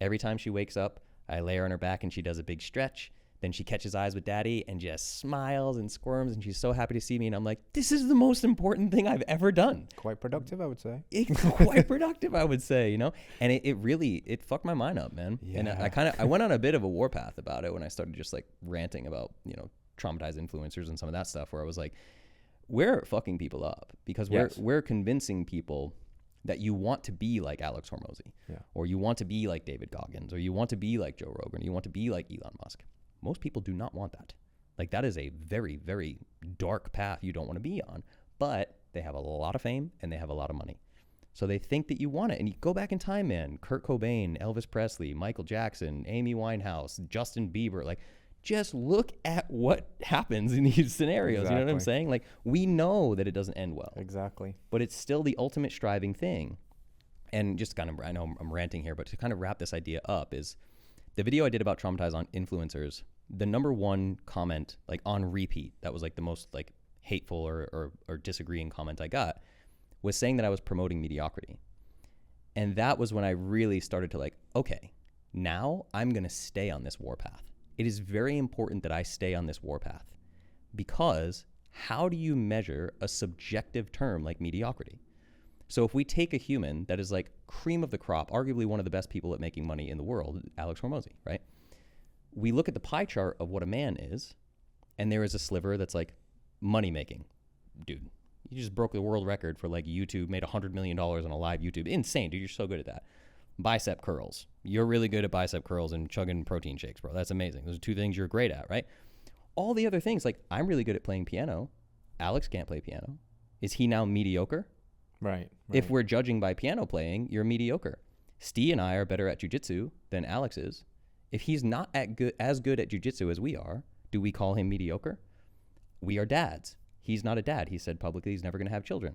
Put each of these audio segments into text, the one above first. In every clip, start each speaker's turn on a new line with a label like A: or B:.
A: Every time she wakes up, I lay her on her back and she does a big stretch. Then she catches eyes with daddy and just smiles and squirms, and she's so happy to see me. And I'm like, this is the most important thing I've ever done.
B: Quite productive, I would say.
A: It's quite productive, I would say, you know? And it really fucked my mind up, man.
B: Yeah.
A: And I went on a bit of a warpath about it when I started just like ranting about, you know, traumatized influencers and some of that stuff, where I was like, we're fucking people up because we're convincing people that you want to be like Alex Hormozy, or you want to be like David Goggins, or you want to be like Joe Rogan, or you want to be like Elon Musk. Most people do not want that. Like, that is a very, very dark path you don't want to be on, but they have a lot of fame and they have a lot of money. So they think that you want it. And you go back in time, man, Kurt Cobain, Elvis Presley, Michael Jackson, Amy Winehouse, Justin Bieber, like, just look at what happens in these scenarios. Exactly. You know what I'm saying? Like, we know that it doesn't end well.
B: Exactly.
A: But it's still the ultimate striving thing. And just kind of, I know I'm ranting here, but to kind of wrap this idea up is the video I did about traumatized on influencers, the number one comment, like on repeat, that was like the most like hateful or disagreeing comment I got, was saying that I was promoting mediocrity. And that was when I really started to like, okay, now I'm going to stay on this warpath. It is very important that I stay on this warpath, because how do you measure a subjective term like mediocrity? So if we take a human that is like cream of the crop, arguably one of the best people at making money in the world, Alex Hormozy, right? We look at the pie chart of what a man is, and there is a sliver that's like money making. Dude, you just broke the world record for like YouTube, made $100 million on a live YouTube. Insane, dude. You're so good at that. Bicep curls. You're really good at bicep curls and chugging protein shakes, bro. That's amazing. Those are two things you're great at, right? All the other things, like I'm really good at playing piano. Alex can't play piano. Is he now mediocre?
B: Right.
A: If we're judging by piano playing, you're mediocre. Steve and I are better at jiu-jitsu than Alex is. If he's not as good at jiu-jitsu as we are, do we call him mediocre? We are dads. He's not a dad. He said publicly he's never going to have children.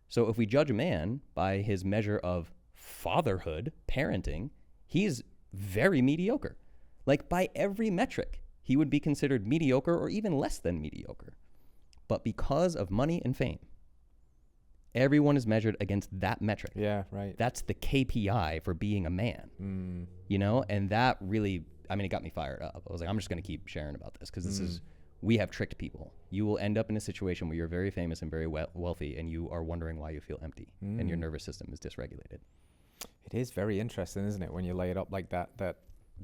A: So if we judge a man by his measure of fatherhood, parenting, he's very mediocre. Like by every metric, he would be considered mediocre or even less than mediocre. But because of money and fame, everyone is measured against that metric.
B: Yeah, right.
A: That's the KPI for being a man, you know? And that really, I mean, it got me fired up. I was like, I'm just going to keep sharing about this because this is, we have tricked people. You will end up in a situation where you're very famous and very wealthy and you are wondering why you feel empty and your nervous system is dysregulated.
B: It is very interesting, isn't it, when you lay it up like that,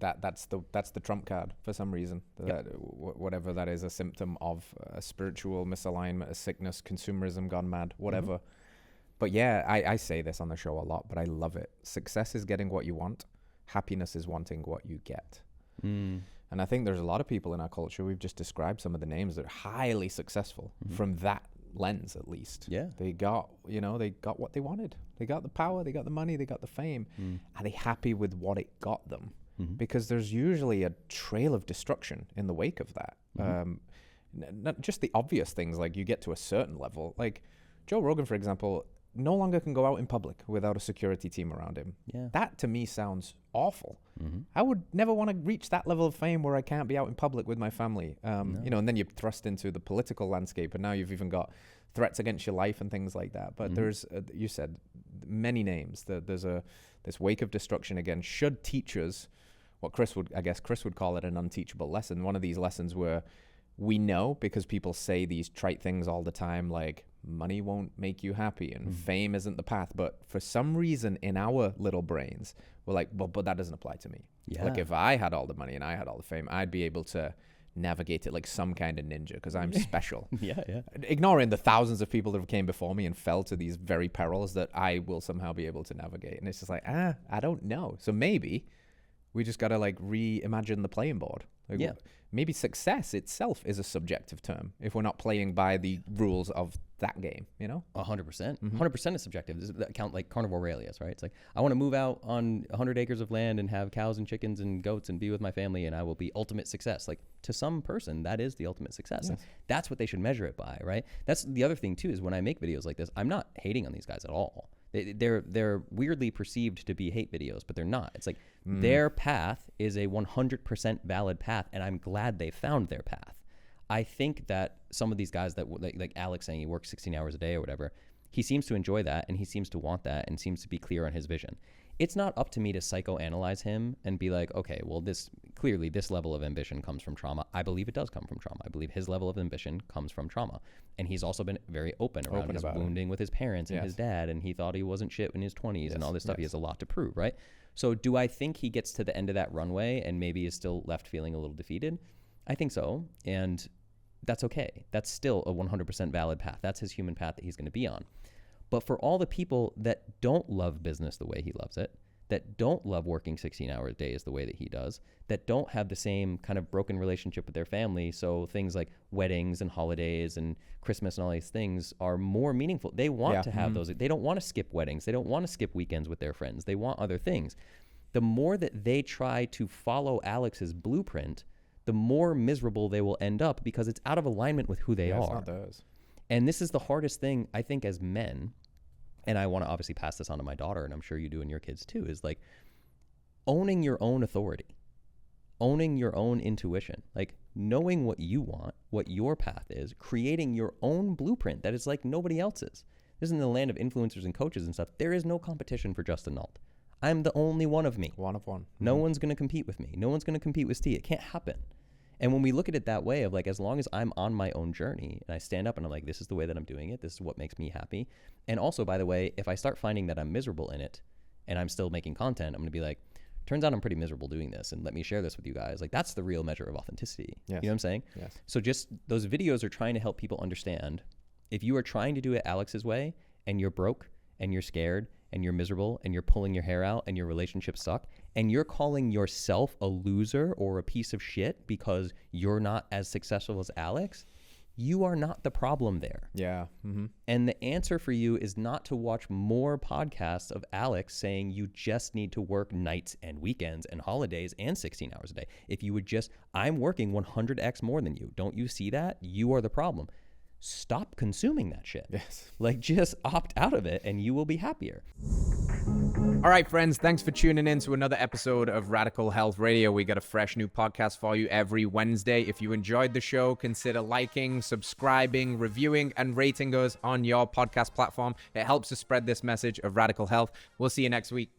B: that's the trump card for some reason. That, whatever that is, a symptom of a spiritual misalignment, a sickness, consumerism gone mad, whatever. But yeah, I say this on the show a lot, but I love it. Success is getting what you want. Happiness is wanting what you get. And I think there's a lot of people in our culture, we've just described some of the names that are highly successful from that lens, at least.
A: Yeah.
B: They got what they wanted. They got the power, they got the money, they got the fame. Are they happy with what it got them? Because there's usually a trail of destruction in the wake of that. Not just the obvious things, like you get to a certain level. Like Joe Rogan, for example, no longer can go out in public without a security team around him. Yeah. That to me sounds awful. I would never want to reach that level of fame where I can't be out in public with my family. You know, and then you're thrust into the political landscape, and now you've even got threats against your life and things like that. But there's, you said, many names. There's this wake of destruction again. Should teachers, what Chris would call it an unteachable lesson. One of these lessons where we know, because people say these trite things all the time, like money won't make you happy and fame isn't the path. But for some reason in our little brains, we're like, well, but that doesn't apply to me. Yeah. Like if I had all the money and I had all the fame, I'd be able to navigate it like some kind of ninja because I'm special. Yeah. Ignoring the thousands of people that came before me and fell to these very perils that I will somehow be able to navigate. And it's just like, I don't know. So maybe we just got to like reimagine the playing board. Like, maybe success itself is a subjective term if we're not playing by the rules of that game, you know?
A: 100%. 100% is subjective. Does that count like carnivore Aurelius, right? It's like, I want to move out on 100 acres of land and have cows and chickens and goats and be with my family and I will be ultimate success. Like to some person, that is the ultimate success. Yes. That's what they should measure it by, right? That's the other thing too, is when I make videos like this, I'm not hating on these guys at all. They're weirdly perceived to be hate videos, but they're not. It's like their path is a 100% valid path, and I'm glad they found their path. I think that some of these guys that like Alex saying he works 16 hours a day or whatever, he seems to enjoy that, and he seems to want that, and seems to be clear on his vision. it's not up to me to psychoanalyze him and be like, okay, well, this level of ambition comes from trauma. I believe it does come from trauma. I believe his level of ambition comes from trauma. And he's also been very open around his wounding with his parents and his dad. And he thought he wasn't shit in his 20s and all this stuff. He has a lot to prove, right? So do I think he gets to the end of that runway and maybe is still left feeling a little defeated? I think so. And that's okay. That's still a 100% valid path. That's his human path that he's going to be on. But for all the people that don't love business the way he loves it, that don't love working 16-hour days the way that he does, that don't have the same kind of broken relationship with their family, so things like weddings and holidays and Christmas and all these things are more meaningful. They want to have those. They don't want to skip weddings. They don't want to skip weekends with their friends. They want other things. The more that they try to follow Alex's blueprint, the more miserable they will end up because it's out of alignment with who they are. It's not theirs. And this is the hardest thing, I think, as men, and I want to obviously pass this on to my daughter, and I'm sure you do in your kids too, is like owning your own authority, owning your own intuition, like knowing what you want, what your path is, creating your own blueprint that is like nobody else's. This is in the land of influencers and coaches and stuff. There is no competition for Justin Nault. I'm the only one of me.
B: One of one.
A: No one's going to compete with me. No one's going to compete with Steve. It can't happen. And when we look at it that way of like, as long as I'm on my own journey and I stand up and I'm like, this is the way that I'm doing it. This is what makes me happy. And also, by the way, if I start finding that I'm miserable in it and I'm still making content, I'm going to be like, turns out I'm pretty miserable doing this and let me share this with you guys. Like that's the real measure of authenticity.
B: Yes.
A: You know what I'm saying?
B: Yes.
A: So just those videos are trying to help people understand if you are trying to do it Alex's way and you're broke and you're scared and you're miserable and you're pulling your hair out and your relationships suck and you're calling yourself a loser or a piece of shit because you're not as successful as Alex, you are not the problem there.
B: Yeah. Mm-hmm.
A: And the answer for you is not to watch more podcasts of Alex saying you just need to work nights and weekends and holidays and 16 hours a day. If you would just, I'm working 100x more than you. Don't you see that? You are the problem. Stop consuming that shit.
B: Yes.
A: Like just opt out of it and you will be happier.
B: All right, friends, thanks for tuning in to another episode of Radical Health Radio. We got a fresh new podcast for you every Wednesday. If you enjoyed the show, consider liking, subscribing, reviewing, and rating us on your podcast platform. It helps to spread this message of radical health. We'll see you next week.